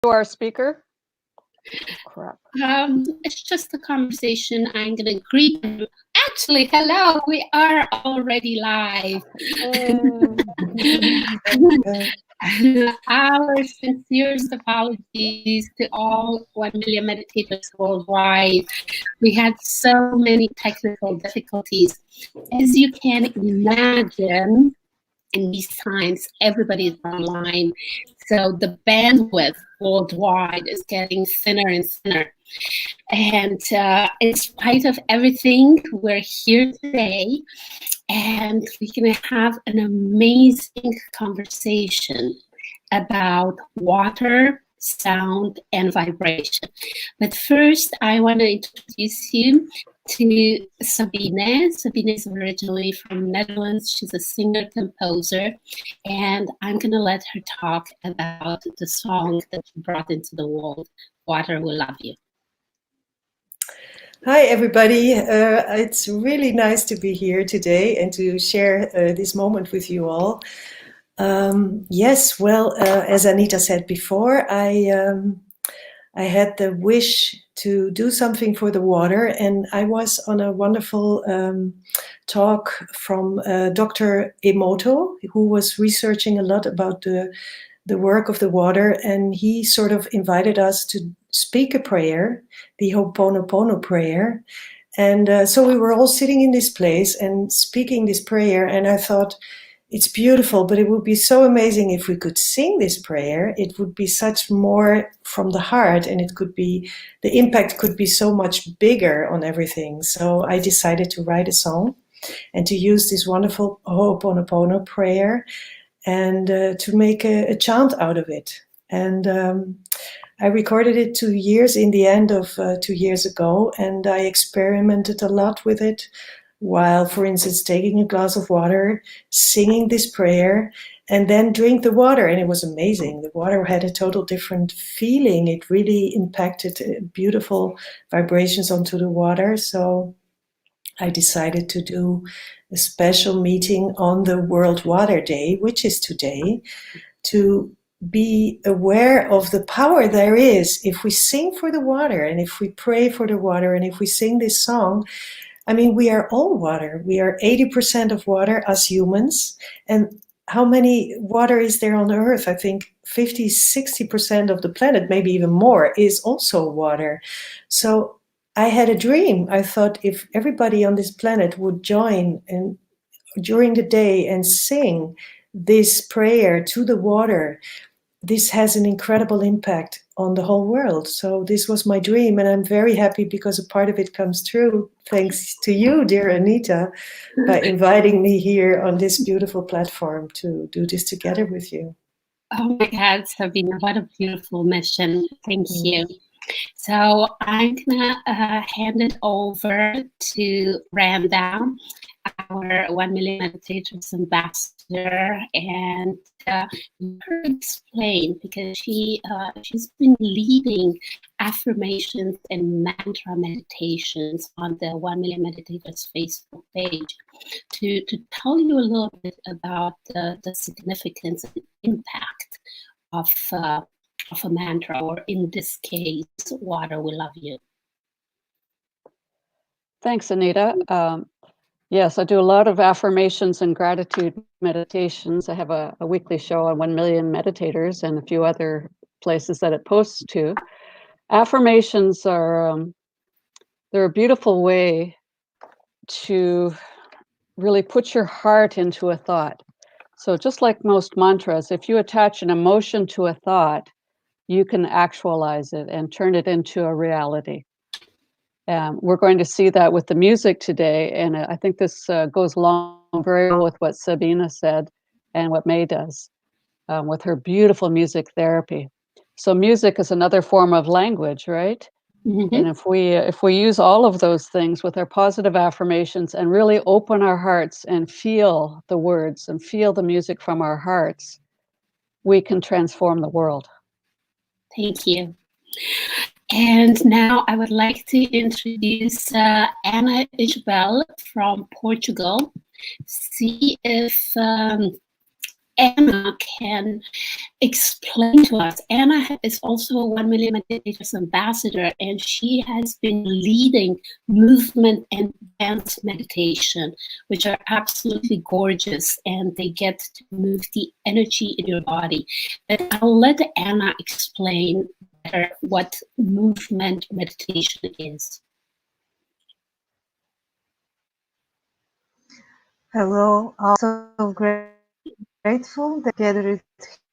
to our speaker? Crap. It's just a conversation. I'm going to greet them. Actually, hello, we are already live. Our sincerest apologies to all 1 million meditators worldwide. We had so many technical difficulties. As you can imagine, in these times, everybody is online. So the bandwidth worldwide is getting thinner and thinner. And in spite of everything, we're here today and we're going to have an amazing conversation about water, sound, and vibration. But first, I want to introduce you to Sabine. Sabine is originally from Netherlands. She's a singer-composer, and I'm going to let her talk about the song that she brought into the world, Water Will Love You. Hi, everybody. It's really nice to be here today and to share this moment with you all. Yes, well, as Anita said before, I had the wish to do something for the water, and I was on a wonderful talk from Dr. Emoto, who was researching a lot about the work of the water, and he sort of invited us to speak a prayer, the Ho'oponopono prayer. And so we were all sitting in this place and speaking this prayer, and I thought, it's beautiful, but it would be so amazing if we could sing this prayer. It would be such more from the heart, and it could be, the impact could be so much bigger on everything. So I decided to write a song and to use this wonderful Ho'oponopono prayer and to make a chant out of it. And I recorded it 2 years, in the end of 2 years ago, and I experimented a lot with it while, for instance, taking a glass of water, singing this prayer, and then drink the water. And it was amazing. The water had a total different feeling. It really impacted beautiful vibrations onto the water. So I decided to do a special meeting on the World Water Day, which is today, to be aware of the power there is if we sing for the water, and if we pray for the water, and if we sing this song. I mean, we are all water. We are 80% of water as humans. And how many water is there on Earth? I think 50, 60% of the planet, maybe even more, is also water. So I had a dream. I thought if everybody on this planet would join and during the day and sing this prayer to the water, this has an incredible impact on the whole world. So this was my dream, and I'm very happy because a part of it comes true, thanks to you, dear Anita, by inviting me here on this beautiful platform to do this together with you. Oh my God, Sabine, what a beautiful mission. Thank you. So I'm gonna hand it over to Randa, our 1 million meditators ambassador, and her explain, because she's been leading affirmations and mantra meditations on the 1 million meditators Facebook page to tell you a little bit about the significance and impact of a mantra, or in this case, water will love you. Thanks, Anita. Yes, I do a lot of affirmations and gratitude meditations. I have a weekly show on 1 million meditators and a few other places that it posts to. Affirmations are they're a beautiful way to really put your heart into a thought. So just like most mantras, if you attach an emotion to a thought, you can actualize it and turn it into a reality. We're going to see that with the music today, and I think this goes along very well with what Sabine said and what Mei does with her beautiful music therapy. So music is another form of language, right? Mm-hmm. And if we use all of those things with our positive affirmations and really open our hearts and feel the words and feel the music from our hearts, we can transform the world. Thank you. And now I would like to introduce Ana Isabel from Portugal. See if Anna can explain to us. Anna is also a 1 Million Meditators ambassador, and she has been leading movement and dance meditation, which are absolutely gorgeous, and they get to move the energy in your body. But I'll let Anna explain better what movement meditation is. Hello, also grateful that gathered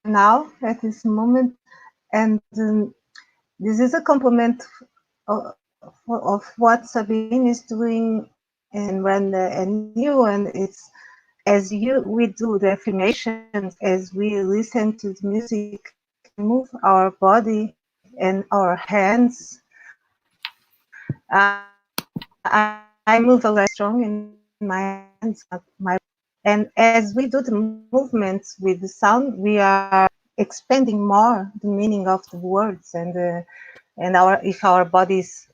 now at this moment, and this is a compliment of what Sabine is doing, and Randa and you, and it's as we do the affirmations, as we listen to the music, move our body and our hands. I move a lot strong in my hands, and as we do the movements with the sound, we are expanding more the meaning of the words, and if our bodies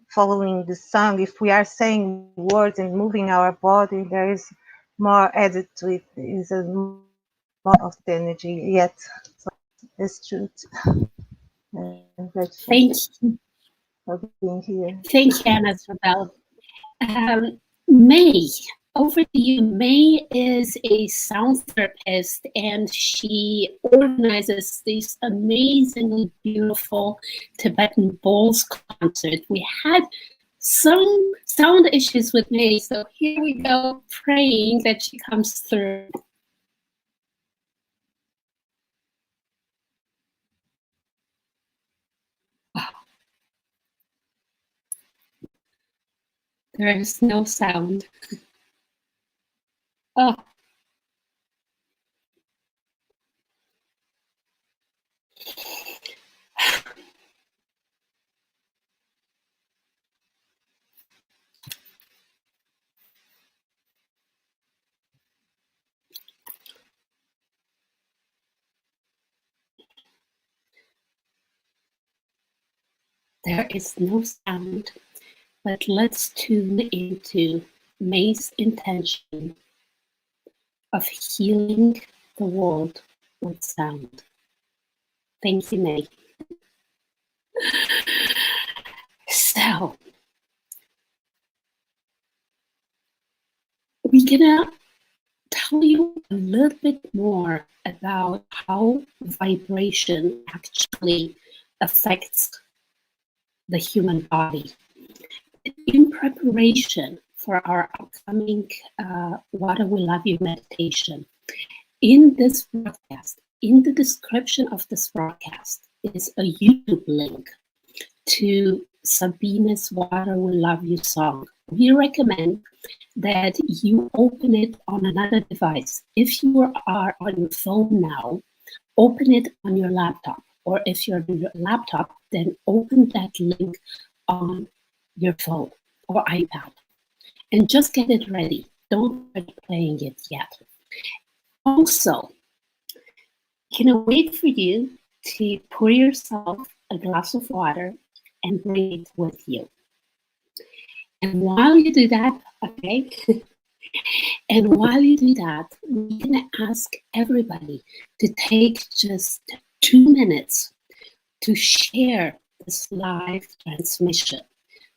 following the song, if we are saying words and moving our body, there is more added to it. Is a more of the energy yet. So it's truth. I'm grateful. Thank you For being here. Thank you, Anna Isabel. Mei, over to you. Mei is a sound therapist, and she organizes these amazingly beautiful Tibetan bowls concert. We had some sound issues with Mei, so here we go, praying that she comes through. There is no sound. Oh. There is no sound, but let's tune into Mei's intention of healing the world with sound. Thank you, Mei. So, we're gonna tell you a little bit more about how vibration actually affects the human body. In preparation for our upcoming Water Will Love You meditation, in this broadcast, in the description of this broadcast is a YouTube link to Sabine's Water Will Love You song. We recommend that you open it on another device. If you are on your phone now, open it on your laptop. Or if you're on your laptop, then open that link on your phone or iPad. And just get it ready. Don't start playing it yet. Also, can I wait for you to pour yourself a glass of water and bring it with you. And while you do that, okay, and while you do that, we're going to ask everybody to take just 2 minutes to share this live transmission.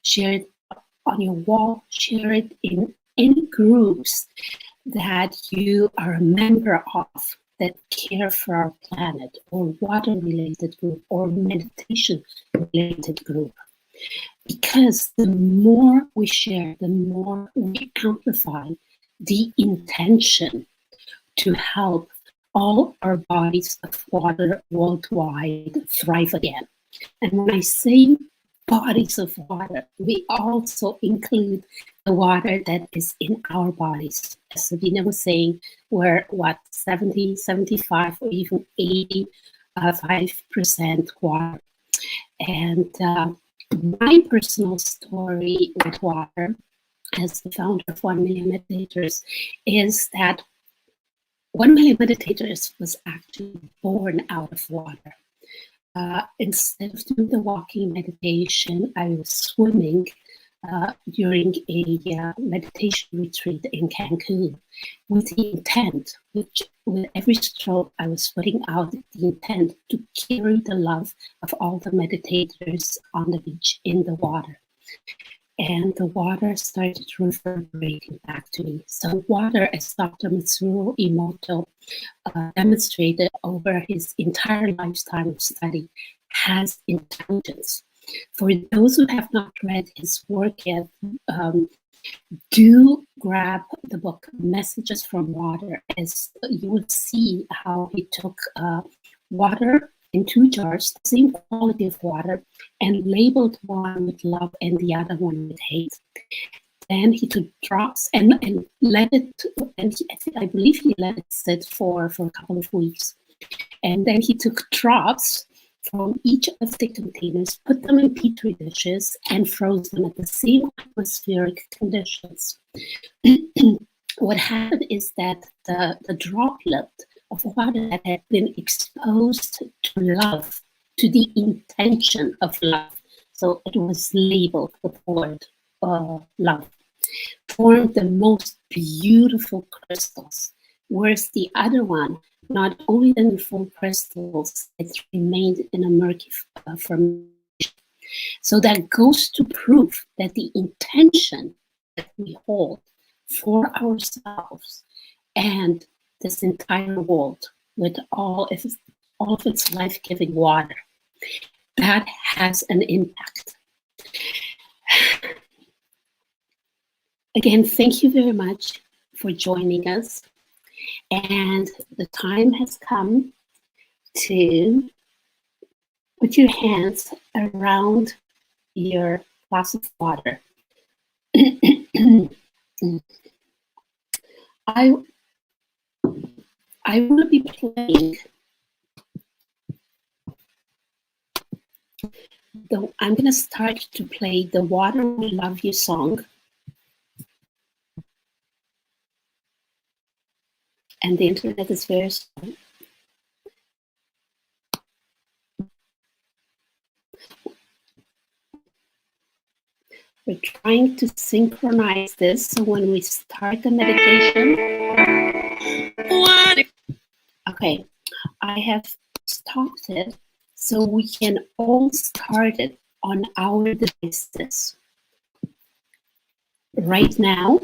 Share it on your wall, share it in any groups that you are a member of that care for our planet, or water-related group, or meditation-related group. Because the more we share, the more we amplify the intention to help all our bodies of water worldwide thrive again. And when I say bodies of water, we also include the water that is in our bodies. As Sabine was saying, we're 70, 75, or even 85% water. And my personal story with water, as the founder of 1 Million Meditators, is that 1 Million Meditators was actually born out of water. Instead of doing the walking meditation, I was swimming during a meditation retreat in Cancun, with the intent, which with every stroke I was putting out the intent to carry the love of all the meditators on the beach in the water. And the water started reverberating back to me. So water, as Dr. Matsuro Emoto demonstrated over his entire lifetime of study, has intelligence. For those who have not read his work yet, do grab the book Messages from Water, as you will see how he took water in 2 jars, the same quality of water, and labeled one with love and the other one with hate. Then he took drops and let it, and I believe he let it sit for a couple of weeks. And then he took drops from each of the containers, put them in petri dishes, and froze them at the same atmospheric conditions. What happened is that the droplet of water that had been exposed to love, to the intention of love, so it was labeled with the word love, formed the most beautiful crystals, whereas the other one, not only in full crystals, it remained in a murky formation. So that goes to prove that the intention that we hold for ourselves and this entire world with all of its life-giving water, that has an impact. Again, thank you very much for joining us. And the time has come to put your hands around your glass of water. I will be playing, I'm going to start to play the Water Will Love You song. And the internet is very slow. We're trying to synchronize this so when we start the meditation. Okay, I have stopped it so we can all start it on our devices right now.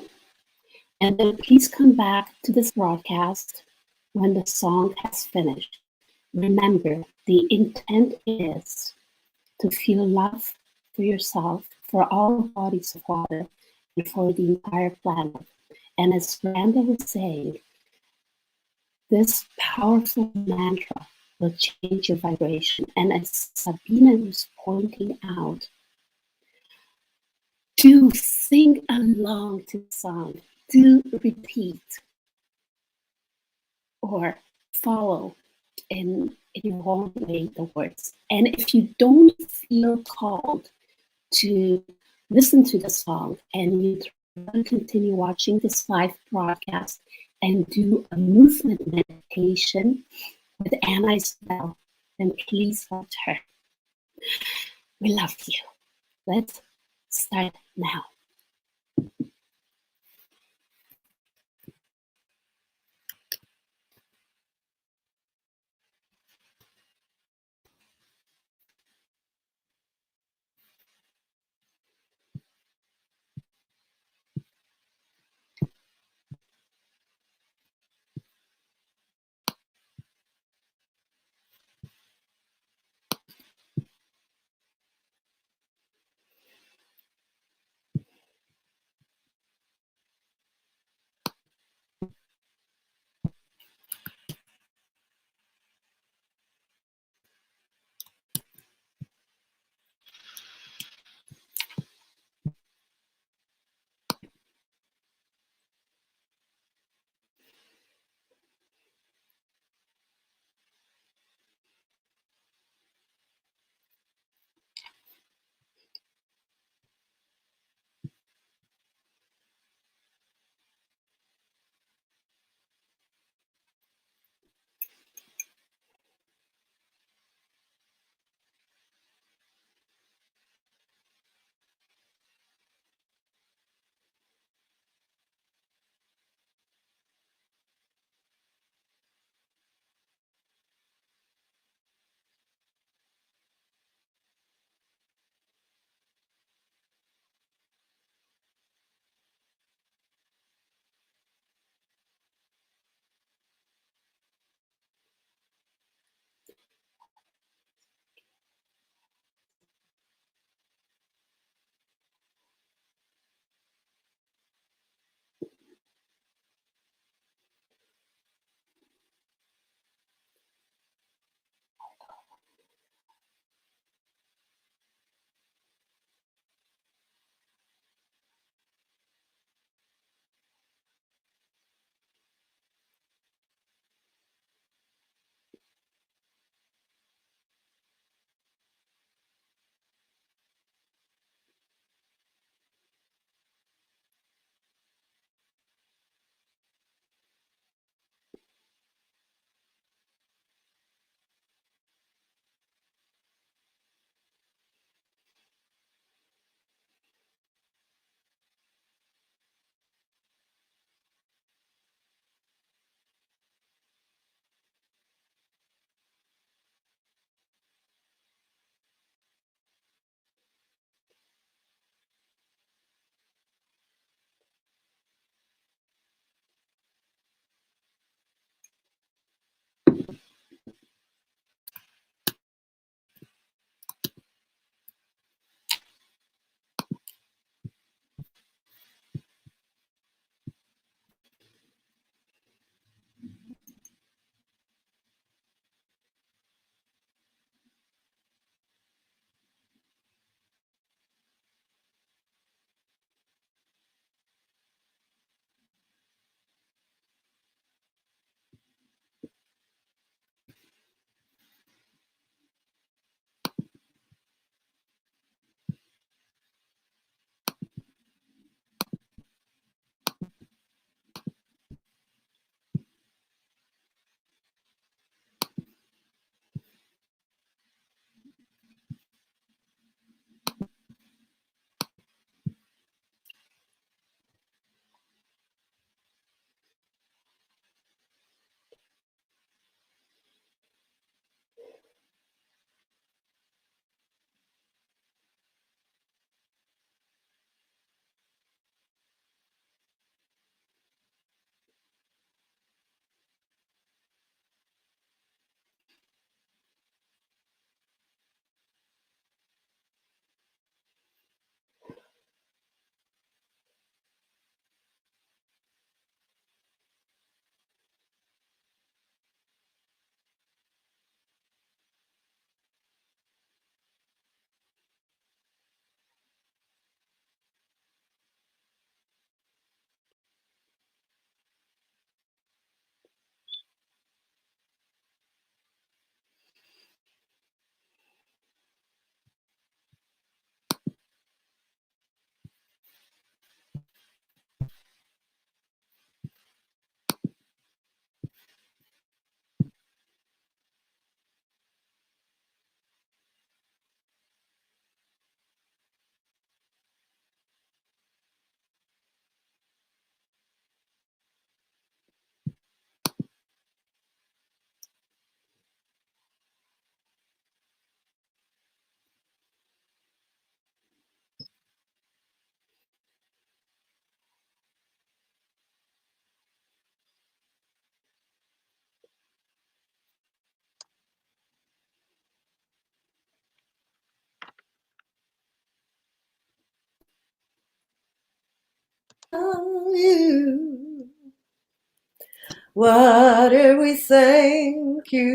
And then please come back to this broadcast when the song has finished. Remember, the intent is to feel love for yourself, for all bodies of water, and for the entire planet. And as Randa was saying, this powerful mantra will change your vibration. And as Sabine was pointing out, do sing along to the song, do repeat or follow in your own way the words. And if you don't feel called to listen to the song and you'd rather continue watching this live broadcast and do a movement meditation with Anna Isabel, then please watch her. We love you. Let's start now. Water, we thank you.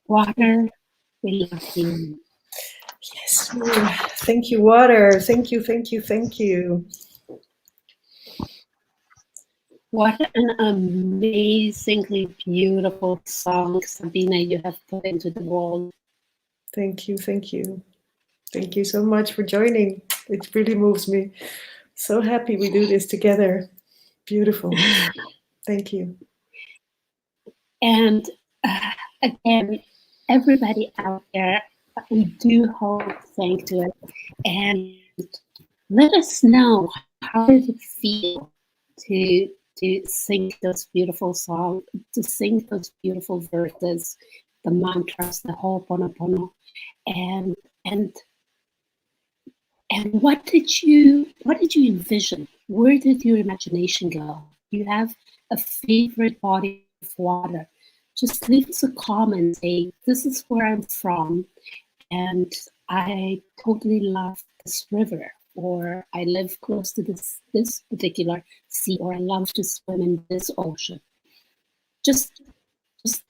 Water, we love you. Yes, thank you, water. Thank you, thank you, thank you. What an amazingly beautiful song, Sabina, you have put into the world. Thank you, thank you. Thank you so much for joining. It really moves me. So happy we do this together. Beautiful. Thank you. And again, everybody out there, we do hold thank to it. And let us know, how does it feel to sing those beautiful songs, to sing those beautiful verses, the mantras, the Ho'oponopono, and what did you envision? Where did your imagination go? You have a favorite body of water? Just leave us a comment, say, this is where I'm from, and I totally love this river, or I live close to this particular sea, or I love to swim in this ocean. Just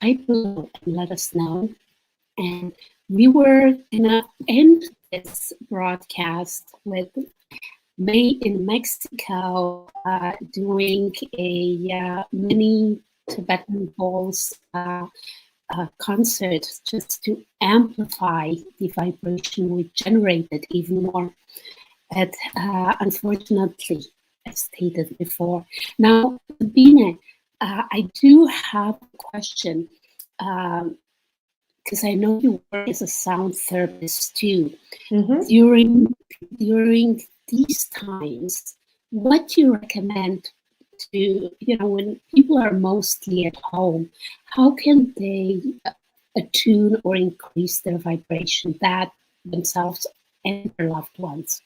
type below and let us know. And we were gonna end this broadcast with Mei in Mexico doing a mini Tibetan bowls concert, just to amplify the vibration we generated even more. But unfortunately, as stated before. Now, Sabine, I do have a question. Because I know you work as a sound therapist too. Mm-hmm. During these times, what do you recommend to, when people are mostly at home, how can they attune or increase their vibration, that themselves and their loved ones?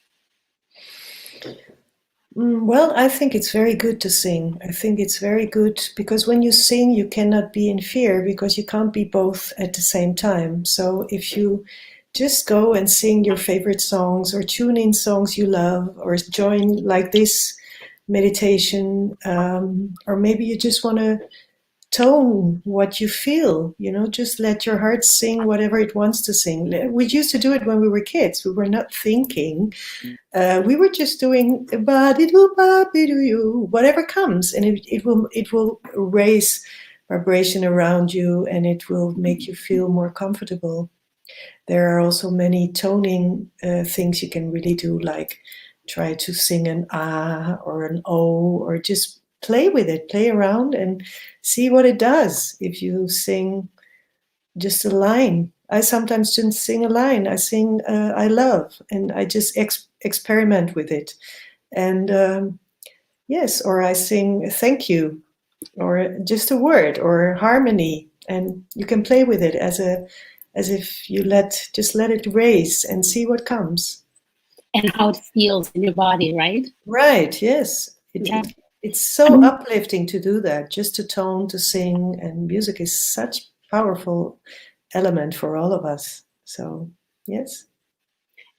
Well, I think it's very good to sing. I think it's very good because when you sing, you cannot be in fear because you can't be both at the same time. So if you just go and sing your favorite songs or tune in songs you love or join like this meditation, or maybe you just want to tone what you feel, just let your heart sing whatever it wants to sing. We used to do it when we were kids. We were not thinking. We were just doing ba-di-do-ba-bi-do-you, whatever comes, and it will raise vibration around you, and it will make you feel more comfortable. There are also many toning things you can really do, like try to sing an ah or an o, or just play with it, play around and see what it does. If you sing just a line, I sometimes just sing a line. I sing I love, and I just experiment with it. And yes, or I sing thank you, or just a word, or harmony, and you can play with it as if you just let it raise and see what comes. And how it feels in your body, right? Right, yes. It's so uplifting to do that, just to tone, to sing, and music is such a powerful element for all of us. So, yes.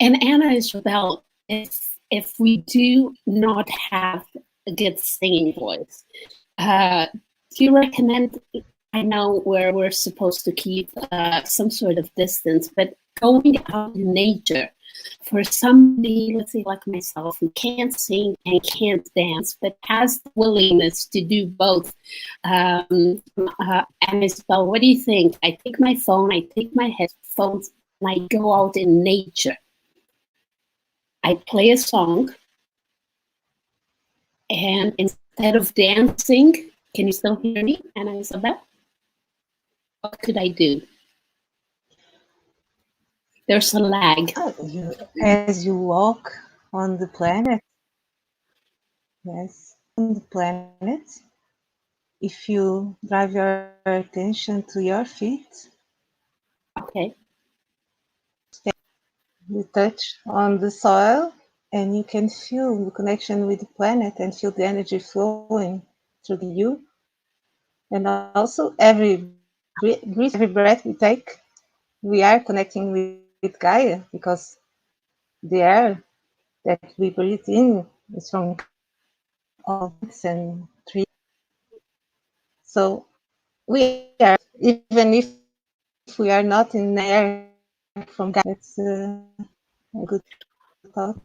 And Anna, Isabel, if we do not have a good singing voice, do you recommend, I know where we're supposed to keep some sort of distance, but going out in nature for somebody, let's say like myself, who can't sing and can't dance, but has the willingness to do both. And Isabel, what do you think? I take my phone, I take my headphones, and I go out in nature. I play a song, and instead of dancing, can you still hear me, Anna Isabel? What could I do? There's a lag. As you walk on the planet, yes, on the planet, if you drive your attention to your feet, Okay. you touch on the soil and you can feel the connection with the planet and feel the energy flowing through you. And also every breath we take, we are connecting with Gaia, because the air that we breathe in is from all plants and trees. So we are, even if we are not in air from Gaia, it's a good thought.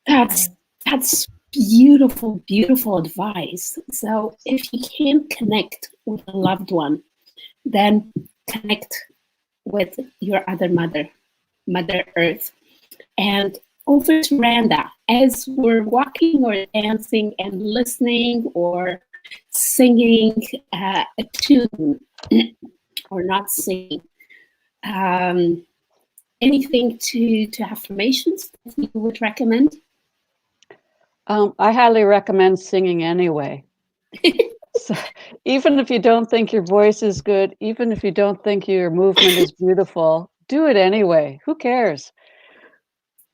That's beautiful, beautiful advice. So if you can't connect with a loved one, then connect with your other mother, Mother Earth. And over to Randa, as we're walking or dancing and listening or singing a tune or not singing, anything to affirmations that you would recommend? I highly recommend singing anyway. So, even if you don't think your voice is good, even if you don't think your movement is beautiful, do it anyway. Who cares?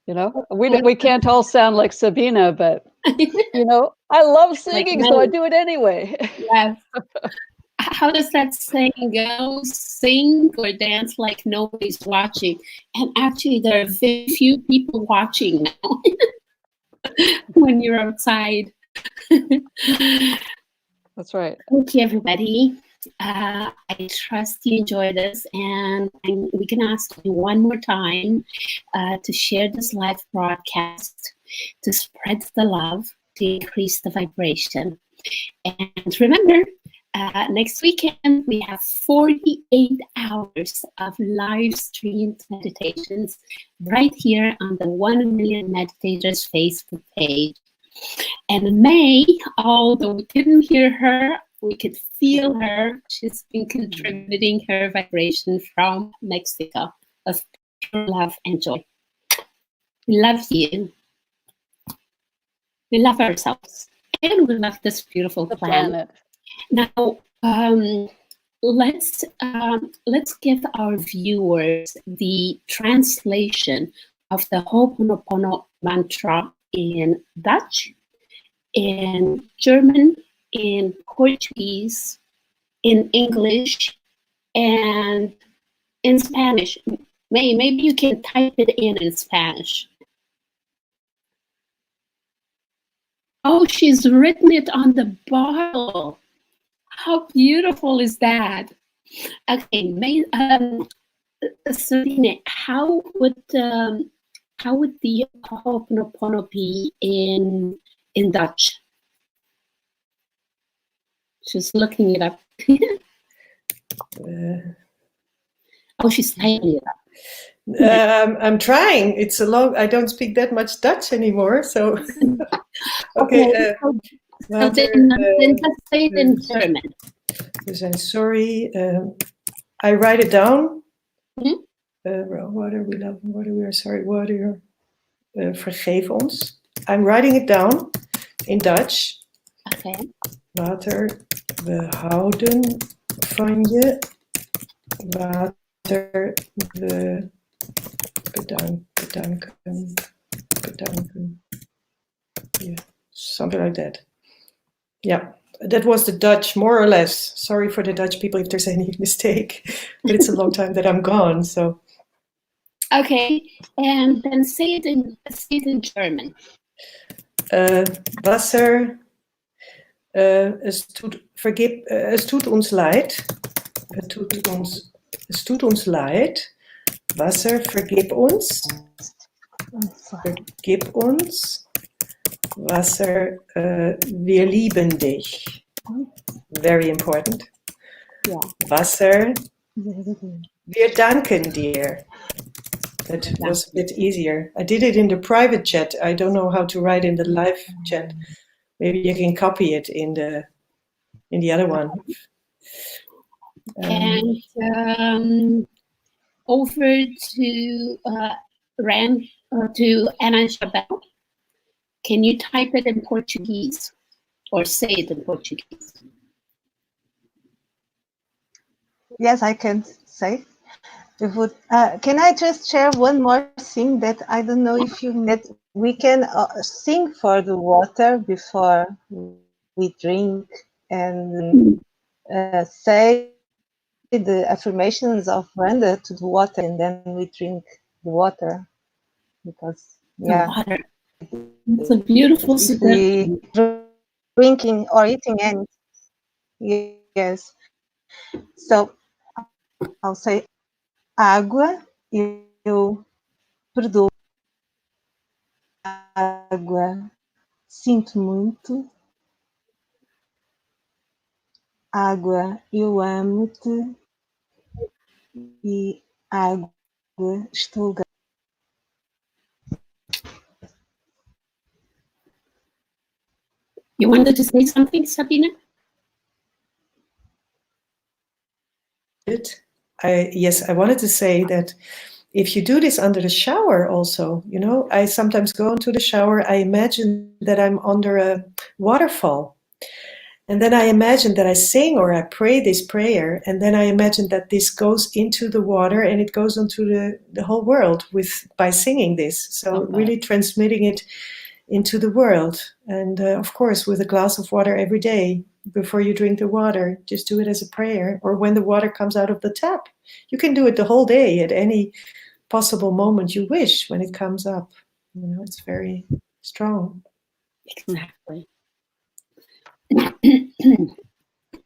You know, we can't all sound like Sabina, but you know, I love singing, so I do it anyway. Yes. How does that saying go? Sing or dance like nobody's watching. And actually, there are very few people watching now when you're outside. That's right. Okay, everybody. I trust you enjoyed this, and we can ask you one more time to share this live broadcast, to spread the love, to increase the vibration. And remember, next weekend we have 48 hours of live streamed meditations right here on the 1 Million Meditators Facebook page. And Mei, although we couldn't hear her, we could feel her. She's been contributing her vibration from Mexico of pure love and joy. We love you. We love ourselves. And we love this beautiful planet. Now, let's give our viewers the translation of the Ho'oponopono mantra in Dutch, in German, in Portuguese, in English, and in Spanish. Maybe you can type it in Spanish. Oh, she's written it on the bottle. How beautiful is that? Okay, Sabine, how would the Ho'oponopono be in Dutch? She's looking it up. Oh, she's typing it up. I'm trying. It's a long. I don't speak that much Dutch anymore, so. Okay. So then let's say it in German. Dus I'm sorry. I write it down. Mm-hmm. What are we loving? What are we sorry? What are you? Vergeef ons. I'm writing it down in Dutch. Okay. Water, we houden van je. Water, we bedanken. Yeah, something like that. Yeah, that was the Dutch, more or less. Sorry for the Dutch people if there's any mistake, but it's a long time that I'm gone, so. Okay, and then say it in German. Wasser, es tut uns leid. Es tut uns leid. Wasser, vergib uns. Vergib uns. Wasser, wir lieben dich. Very important. Yeah. Wasser, wir danken dir. That was a bit easier. I did it in the private chat. I don't know how to write in the live chat. Maybe you can copy it in the other one. And over to to Anna Isabel. Can you type it in Portuguese or say it in Portuguese? Yes, I can say. Can I just share one more thing that I don't know if you met? We can sing for the water before we drink and say the affirmations of Randa to the water, and then we drink the water. Because, yeah, the water. It's a beautiful if we drinking or eating anything, yes. So I'll say água, eu perdoo. Água, sinto muito. Água, eu amo-te. E água, estou grata. You wanted to say something, Sabine? Yes, I wanted to say that if you do this under the shower also, you know, I sometimes go into the shower, I imagine that I'm under a waterfall. And then I imagine that I sing or I pray this prayer, and then I imagine that this goes into the water and it goes into the whole world by singing this. So really transmitting it into the world. And of course, with a glass of water every day before you drink the water, just do it as a prayer. Or when the water comes out of the tap, you can do it the whole day at any possible moment you wish when it comes up. You know, it's very strong. Exactly.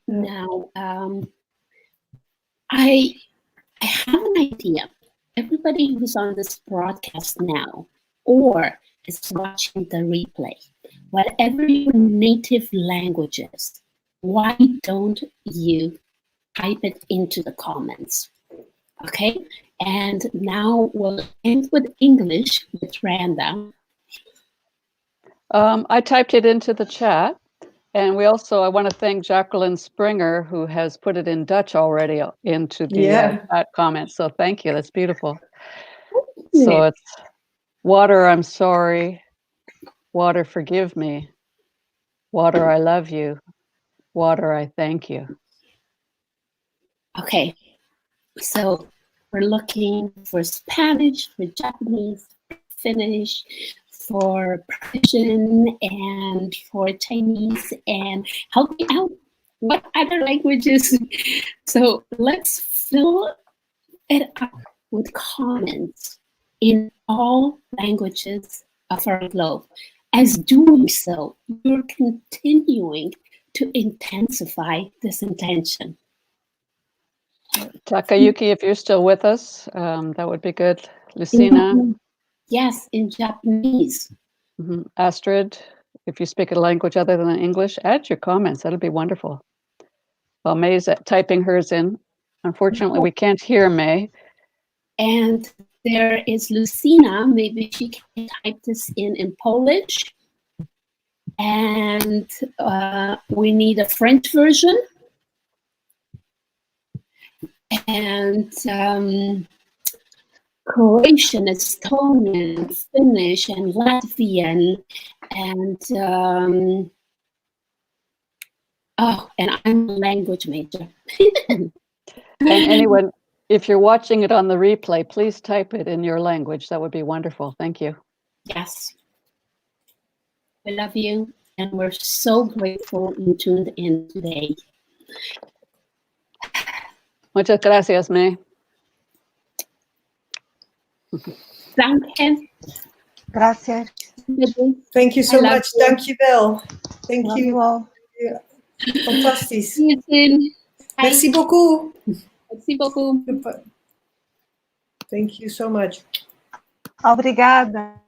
Now, I have an idea. Everybody who's on this broadcast now or is watching the replay, whatever your native language is, why don't you type it into the comments? Okay, and now we'll end with English with Randa. I typed it into the chat. And I want to thank Jacqueline Springer, who has put it in Dutch already into the chat comments. So thank you. That's beautiful. So it's water, I'm sorry. Water, forgive me. Water, I love you. Water, I thank you. Okay, so we're looking for Spanish, for Japanese, for Finnish, for Persian, and for Chinese, and help me out. What other languages? So let's fill it up with comments in all languages of our globe. As doing so, you're continuing to intensify this intention. Takayuki, if you're still with us, that would be good. Lucina. Yes, in Japanese. Astrid, if you speak a language other than English, add your comments. That'll be wonderful. Well, May's typing hers in. Unfortunately, we can't hear Mei. And there is Lucina. Maybe she can type this in Polish. And we need a French version. And Croatian, Estonian, Finnish, and Latvian, and and I'm a language major. And anyone, if you're watching it on the replay, please type it in your language. That would be wonderful. Thank you. Yes. We love you, and we're so grateful you tuned in today. Muchas gracias, Mei. Danke. Gracias. Thank you so much. Thank you, Bel. Thank Love you. you all. Fantastisch. See you soon. Merci beaucoup. Merci beaucoup. Thank you so much. Obrigada.